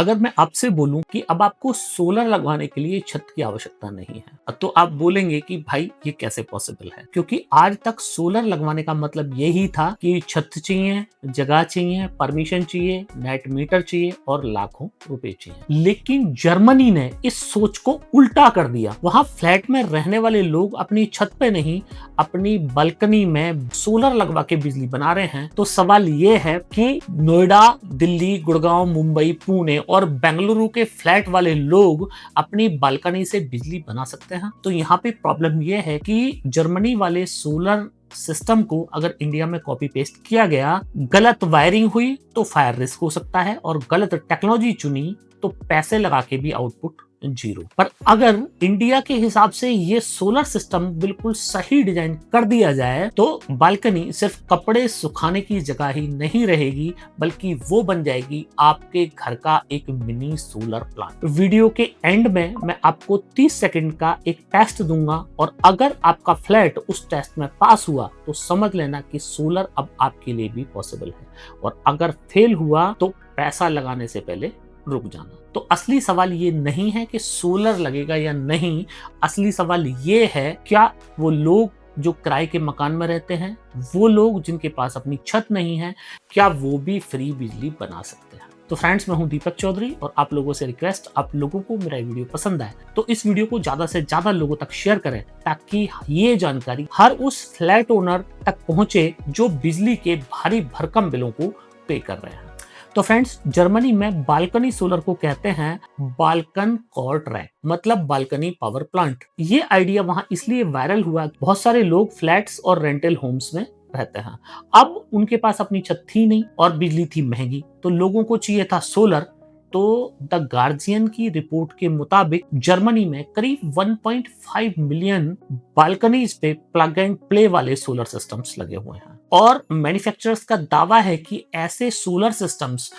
अगर मैं आपसे बोलूं कि अब आपको सोलर लगवाने के लिए छत की आवश्यकता नहीं है, तो आप बोलेंगे कि भाई ये कैसे पॉसिबल है? क्योंकि आज तक सोलर लगवाने का मतलब यही था कि छत चाहिए, जगह चाहिए, परमिशन चाहिए, नेट मीटर चाहिए और लाखों रुपए चाहिए। लेकिन जर्मनी ने इस सोच को उल्टा कर दिया। वहां फ्लैट में रहने वाले लोग अपनी छत पे नहीं, अपनी बालकनी में सोलर लगवा के बिजली बना रहे हैं। तो सवाल ये है कि नोएडा, दिल्ली, गुड़गांव, मुंबई, पुणे और बेंगलुरु के फ्लैट वाले लोग अपनी बालकनी से बिजली बना सकते हैं? तो यहाँ पे प्रॉब्लम ये है कि जर्मनी वाले सोलर सिस्टम को अगर इंडिया में कॉपी पेस्ट किया गया, गलत वायरिंग हुई तो फायर रिस्क हो सकता है, और गलत टेक्नोलॉजी चुनी तो पैसे लगा के भी आउटपुट जीरो। पर अगर इंडिया के हिसाब से ये सोलर सिस्टम बिल्कुल सही डिजाइन कर दिया जाए तो बालकनी सिर्फ कपड़े सुखाने की जगह ही नहीं रहेगी, बल्कि वो बन जाएगी आपके घर का एक मिनी सोलर प्लांट। वीडियो के एंड में मैं आपको 30 सेकंड का एक टेस्ट दूंगा, और अगर आपका फ्लैट उस टेस्ट में पास हुआ तो समझ लेना कि सोलर अब आपके लिए भी पॉसिबल है, और अगर फेल हुआ तो पैसा लगाने से पहले रुक जाना। तो असली सवाल ये नहीं है कि सोलर लगेगा या नहीं, असली सवाल ये है क्या वो लोग जो किराए के मकान में रहते हैं, वो लोग जिनके पास अपनी छत नहीं है, क्या वो भी फ्री बिजली बना सकते हैं? तो फ्रेंड्स, मैं हूं दीपक चौधरी, और आप लोगों से रिक्वेस्ट, आप लोगों को मेरा वीडियो पसंद आए तो इस वीडियो को ज्यादा से ज्यादा लोगों तक शेयर करें, ताकि ये जानकारी हर उस फ्लैट ओनर तक पहुंचे जो बिजली के भारी भरकम बिलों को पे कर रहे हैं। तो फ्रेंड्स, जर्मनी में बालकनी सोलर को कहते हैं बाल्कन कॉर्ट रैक, मतलब बालकनी पावर प्लांट। ये आइडिया वहां इसलिए वायरल हुआ, बहुत सारे लोग फ्लैट्स और रेंटल होम्स में रहते हैं। अब उनके पास अपनी छत थी नहीं और बिजली थी महंगी, तो लोगों को चाहिए था सोलर। तो द गार्जियन की रिपोर्ट के मुताबिक जर्मनी में करीब 1.5 मिलियन बालकनीज पे प्लग एंड प्ले वाले सोलर सिस्टम्स लगे हुए हैं, और मैन्युफैक्चरर्स का दावा है कि ऐसे सोलर सिस्टम्स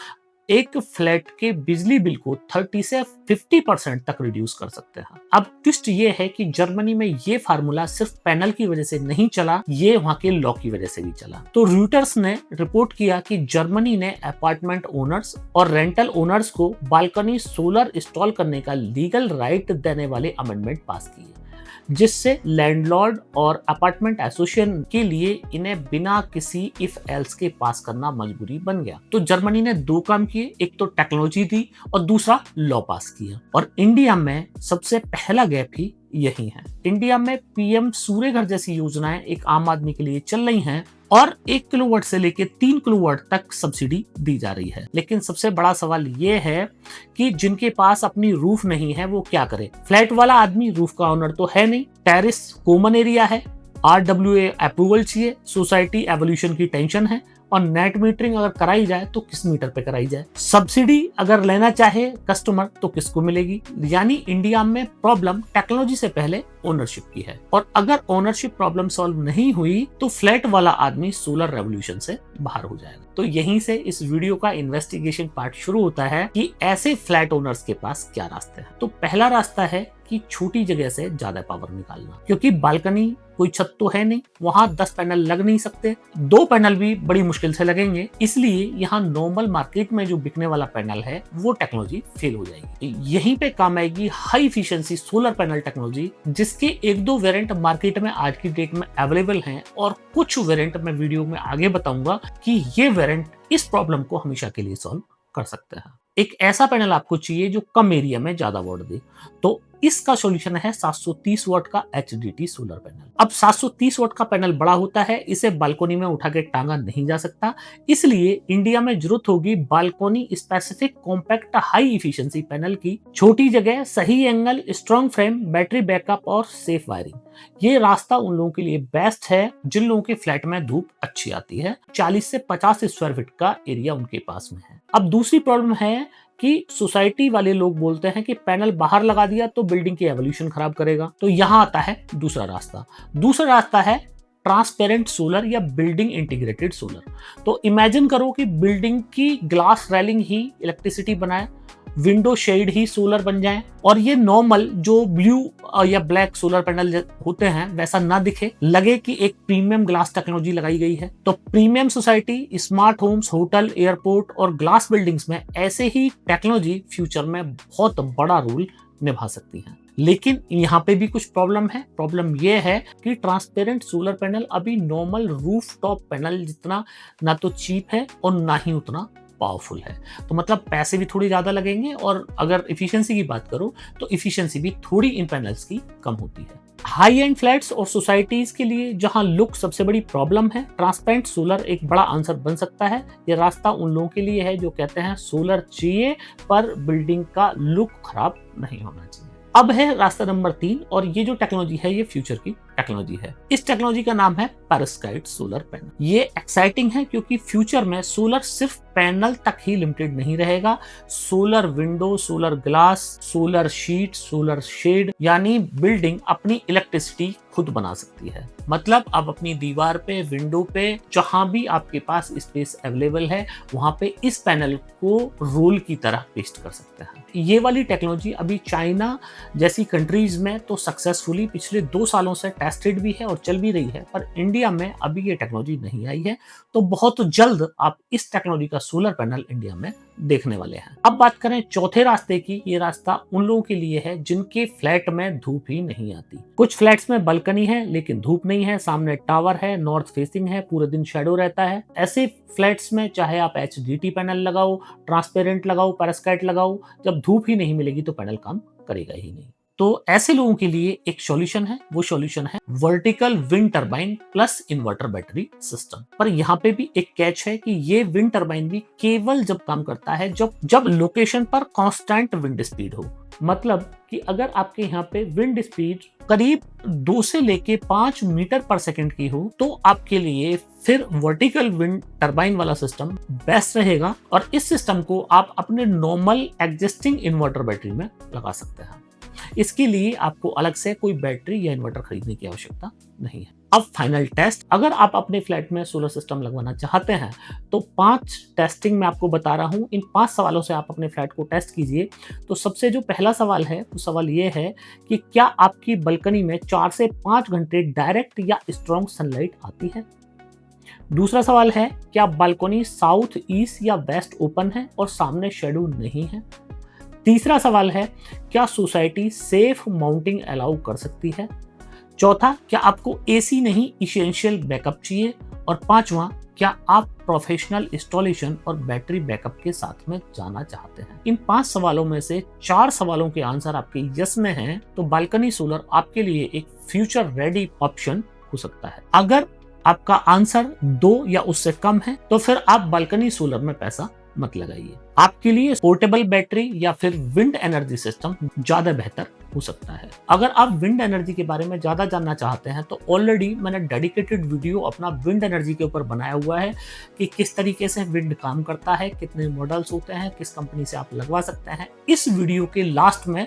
एक फ्लैट के बिजली बिल को 30 से 50% तक रिड्यूस कर सकते हैं। अब ट्विस्ट ये है कि जर्मनी में ये फार्मूला सिर्फ पैनल की वजह से नहीं चला, ये वहां के लॉ की वजह से भी चला। तो रॉयटर्स ने रिपोर्ट किया कि जर्मनी ने अपार्टमेंट ओनर्स और रेंटल ओनर्स को बालकनी सोलर इंस्टॉल करने का लीगल राइट देने वाले अमेंडमेंट पास किए, जिससे लैंडलॉर्ड और अपार्टमेंट एसोसिएशन के लिए इन्हें बिना किसी इफ एल्स के पास करना मजबूरी बन गया। तो जर्मनी ने दो काम किए, एक तो टेक्नोलॉजी दी और दूसरा लॉ पास किया। और इंडिया में सबसे पहला गैप ही यही है। इंडिया में पीएम सूर्य घर जैसी योजनाएं एक आम आदमी के लिए चल रही हैं, और 1 किलोवाट से लेकर 3 किलोवाट तक सब्सिडी दी जा रही है। लेकिन सबसे बड़ा सवाल ये है कि जिनके पास अपनी रूफ नहीं है वो क्या करे? फ्लैट वाला आदमी रूफ का ओनर तो है नहीं, टेरेस कॉमन एरिया है, RWA अप्रूवल चाहिए, सोसाइटी एवोल्यूशन की टेंशन है, और नेट मीटरिंग अगर कराई जाए तो किस मीटर पे कराई जाए? सब्सिडी अगर लेना चाहे कस्टमर तो किसको मिलेगी? यानी इंडिया में प्रॉब्लम टेक्नोलॉजी से पहले ओनरशिप की है, और अगर ओनरशिप प्रॉब्लम सॉल्व नहीं हुई तो फ्लैट वाला आदमी सोलर रेवोल्यूशन से बाहर हो जाएगा। तो यहीं से इस वीडियो का इन्वेस्टिगेशन पार्ट शुरू होता है कि ऐसे फ्लैट ओनर्स के पास क्या रास्ते हैं। तो पहला रास्ता है कि छोटी जगह से ज्यादा पावर निकालना, क्योंकि बालकनी कोई छत तो है नहीं, वहां 10 पैनल लग नहीं सकते, 2 पैनल भी बड़ी मुश्किल से लगेंगे, इसलिए यहाँ नॉर्मल मार्केट में जो बिकने वाला पैनल है वो टेक्नोलॉजी फेल हो जाएगी। यहीं पे काम आएगी high efficiency solar panel technology, जिसके 1-2 वेरिएंट मार्केट में आज की डेट में अवेलेबल हैं, और कुछ वेरिएंट मैं वीडियो में आगे बताऊंगा कि ये वेरिएंट इस प्रॉब्लम को हमेशा के लिए सॉल्व कर सकते हैं। एक ऐसा पैनल आपको चाहिए जो कम एरिया में ज्यादा वोल्ट दे, तो इसका सॉल्यूशन है 730 वाट का HDT सोलर पैनल। अब 730 वाट का पैनल बड़ा होता है, इसे बालकनी में उठा के टांगा नहीं जा सकता, इसलिए इंडिया में जरूरत होगी balcony specific compact high efficiency panel की। छोटी जगह, सही angle, strong frame, battery backup और सेफ वायरिंग। ये रास्ता उन लोगों के लिए बेस्ट है जिन लोगों के फ्लैट में धूप अच्छी आती है, 40 से 50 स्क्वायर फीट का एरिया उनके पास में है। अब दूसरी प्रॉब्लम है कि सोसाइटी वाले लोग बोलते हैं कि पैनल बाहर लगा दिया तो बिल्डिंग की एवोल्यूशन खराब करेगा। तो यहां आता है दूसरा रास्ता। दूसरा रास्ता है ट्रांसपेरेंट सोलर या बिल्डिंग इंटीग्रेटेड सोलर। तो इमेजिन करो कि बिल्डिंग की ग्लास रेलिंग ही इलेक्ट्रिसिटी बनाए, विंडो शेड ही सोलर बन जाए और ये नॉर्मल जो ब्लू या ब्लैक सोलर पैनल होते हैं वैसा ना दिखे, लगे कि एक प्रीमियम ग्लास टेक्नोलॉजी लगाई गई है। तो premium society, smart homes, hotel, airport और ग्लास बिल्डिंग्स में ऐसे ही टेक्नोलॉजी फ्यूचर में बहुत बड़ा रोल निभा सकती है। लेकिन यहाँ पे भी कुछ प्रॉब्लम है। प्रॉब्लम ये है कि ट्रांसपेरेंट सोलर पैनल अभी नॉर्मल रूफ टॉप पैनल जितना ना तो चीप है और ना ही उतना पावरफुल है। तो मतलब पैसे भी थोड़ी ज्यादा लगेंगे और अगर इफिशियंसी की बात करो तो इफिशियंसी भी थोड़ी इन पैनल्स की कम होती है। हाई एंड फ्लैट्स और सोसाइटीज के लिए जहां लुक सबसे बड़ी प्रॉब्लम है, ट्रांसपेरेंट सोलर एक बड़ा आंसर बन सकता है। यह रास्ता उन लोगों के लिए है जो कहते हैं सोलर चाहिए पर बिल्डिंग का लुक खराब नहीं होना चाहिए। अब है रास्ता नंबर 3 और ये जो टेक्नोलॉजी है ये फ्यूचर की टेक्नोलॉजी है। इस टेक्नोलॉजी का नाम है पेरोव्स्काइट सोलर पैनल। ये एक्साइटिंग है क्योंकि फ्यूचर में सोलर सिर्फ पैनल तक ही लिमिटेड नहीं रहेगा। Solar window, solar glass, solar sheet, solar shade, यानी बिल्डिंग अपनी इलेक्ट्रिसिटी खुद बना सकती है। मतलब आप अपनी दीवार पे, विंडो पे, जहां भी आपके पास स्पेस अवेलेबल है वहां पे इस पैनल को रोल की तरह पेस्ट कर सकते हैं। ये वाली टेक्नोलॉजी अभी चाइना जैसी कंट्रीज में तो सक्सेसफुली पिछले 2 सालों से टेस्टेड भी है और चल भी रही है, पर इंडिया में अभी ये टेक्नोलॉजी नहीं आई है। तो बहुत जल्द आप इस टेक्नोलॉजी का सोलर पैनल इंडिया में देखने वाले हैं। अब बात करें चौथे रास्ते की। ये रास्ता उन लोगों के लिए है जिनके फ्लैट में धूप ही नहीं आती। कुछ फ्लैट्स में बालकनी है लेकिन धूप नहीं है, सामने टावर है, नॉर्थ फेसिंग है, पूरे दिन शैडो रहता है। ऐसे फ्लैट्स में चाहे आप HDT पैनल लगाओ, ट्रांसपेरेंट लगाओ, पेरोव्स्काइट लगाओ, जब धूप ही नहीं मिलेगी तो पैनल काम करेगा ही नहीं। तो ऐसे लोगों के लिए एक सॉल्यूशन है, वो सॉल्यूशन है vertical wind turbine plus inverter battery system. पर यहाँ पे भी एक कैच है कि ये विंड टरबाइन भी केवल जब काम करता है जब लोकेशन पर कांस्टेंट विंड स्पीड हो। मतलब कि अगर आपके यहाँ पे विंड स्पीड करीब 2 से लेके 5 मीटर पर सेकंड की हो तो आपके लिए फिर वर्टिकल विंड टरबाइन वाला सिस्टम बेस्ट रहेगा और इस सिस्टम को आप अपने नॉर्मल एग्जिस्टिंग इन्वर्टर बैटरी में लगा सकते हैं। इसके लिए आपको अलग से कोई बैटरी या इन्वर्टर खरीदने की आवश्यकता नहीं है। अब फाइनल टेस्ट, अगर आप अपने फ्लैट में सोलर सिस्टम लगवाना चाहते हैं तो 5 टेस्टिंग मैं आपको बता रहा हूं। इन 5 सवालों से आप अपने फ्लैट को टेस्ट कीजिए। तो सबसे जो पहला सवाल है वो सवाल ये है कि क्या आपकी बालकनी में 4 से 5 घंटे डायरेक्ट या स्ट्रॉन्ग सनलाइट आती है। दूसरा सवाल है क्या बालकनी साउथ, ईस्ट या वेस्ट ओपन है और सामने शेडो नहीं है। तीसरा सवाल है क्या सोसाइटी सेफ माउंटिंग अलाउ कर सकती है। चौथा, क्या आपको एसी नहीं इसेंशियल बैकअप चाहिए। और पांचवा, क्या आप प्रोफेशनल इंस्टॉलेशन और बैटरी बैकअप के साथ में जाना चाहते हैं। इन 5 सवालों में से 4 सवालों के आंसर आपके यस में हैं तो बालकनी सोलर आपके लिए एक फ्यूचर रेडी ऑप्शन हो सकता है। अगर आपका आंसर 2 या उससे कम है तो फिर आप बालकनी सोलर में पैसा मत लगाइए। आपके लिए पोर्टेबल बैटरी या फिर विंड एनर्जी सिस्टम ज्यादा बेहतर हो सकता है। अगर आप विंड एनर्जी के बारे में ज्यादा जानना चाहते हैं तो ऑलरेडी मैंने डेडिकेटेड वीडियो अपना विंड एनर्जी के ऊपर बनाया हुआ है कि किस तरीके से विंड काम करता है, कितने मॉडल्स होते हैं, किस कंपनी से आप लगवा सकते हैं। इस वीडियो के लास्ट में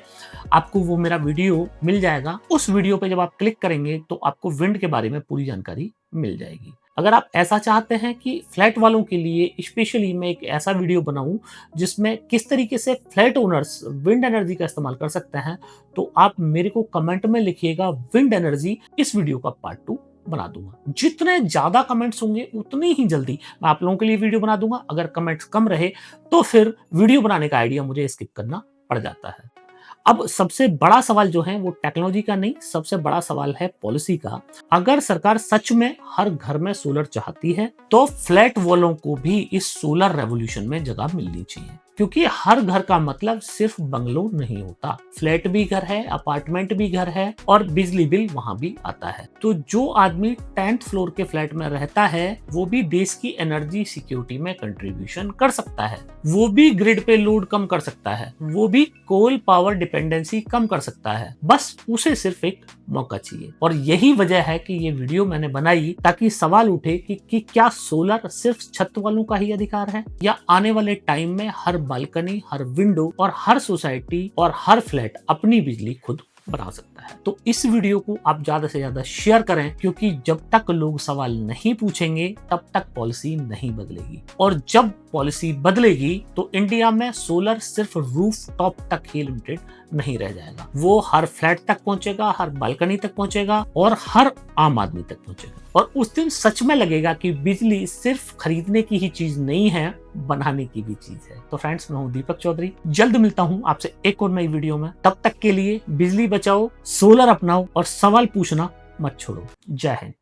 आपको वो मेरा वीडियो मिल जाएगा। उस वीडियो पे जब आप क्लिक करेंगे तो आपको विंड के बारे में पूरी जानकारी मिल जाएगी। अगर आप ऐसा चाहते हैं कि फ्लैट वालों के लिए स्पेशली मैं एक ऐसा वीडियो बनाऊं जिसमें किस तरीके से फ्लैट ओनर्स विंड एनर्जी का इस्तेमाल कर सकते हैं तो आप मेरे को कमेंट में लिखिएगा विंड एनर्जी, इस वीडियो का पार्ट 2 बना दूंगा। जितने ज्यादा कमेंट्स होंगे उतनी ही जल्दी मैं आप लोगों के लिए वीडियो बना दूंगा। अगर कमेंट्स कम रहे तो फिर वीडियो बनाने का आइडिया मुझे स्किप करना पड़ जाता है। अब सबसे बड़ा सवाल जो है वो टेक्नोलॉजी का नहीं, सबसे बड़ा सवाल है पॉलिसी का। अगर सरकार सच में हर घर में सोलर चाहती है तो फ्लैट वालों को भी इस सोलर रेवोल्यूशन में जगह मिलनी चाहिए, क्योंकि हर घर का मतलब सिर्फ बंगलो नहीं होता। फ्लैट भी घर है, अपार्टमेंट भी घर है और बिजली बिल वहां भी आता है। तो जो आदमी 10th फ्लोर के फ्लैट में रहता है वो भी देश की एनर्जी सिक्योरिटी में कंट्रीब्यूशन कर सकता है, वो भी ग्रिड पे लोड कम कर सकता है, वो भी कोल पावर डिपेंडेंसी कम कर सकता है। बस उसे सिर्फ एक मौका चाहिए। और यही वजह है कि ये वीडियो मैंने बनाई ताकि सवाल उठे कि क्या सोलर सिर्फ छत वालों का ही अधिकार है या आने वाले टाइम में हर बालकनी, हर विंडो और हर सोसाइटी और हर फ्लैट अपनी बिजली खुद बना सकता है। तो इस वीडियो को आप ज्यादा से ज्यादा शेयर करें, क्योंकि जब तक लोग सवाल नहीं पूछेंगे तब तक पॉलिसी नहीं बदलेगी, और जब पॉलिसी बदलेगी तो इंडिया में सोलर सिर्फ रूफ टॉप तक ही लिमिटेड नहीं रह जाएगा, वो हर फ्लैट तक पहुंचेगा, हर बालकनी तक पहुंचेगा और हर आम आदमी तक पहुंचेगा। और उस दिन सच में लगेगा कि बिजली सिर्फ खरीदने की ही चीज नहीं है, बनाने की भी चीज है। तो फ्रेंड्स, मैं हूं दीपक चौधरी, जल्द मिलता हूं आपसे एक और नई वीडियो में। तब तक के लिए बिजली बचाओ, सोलर अपनाओ और सवाल पूछना मत छोड़ो। जय हिंद।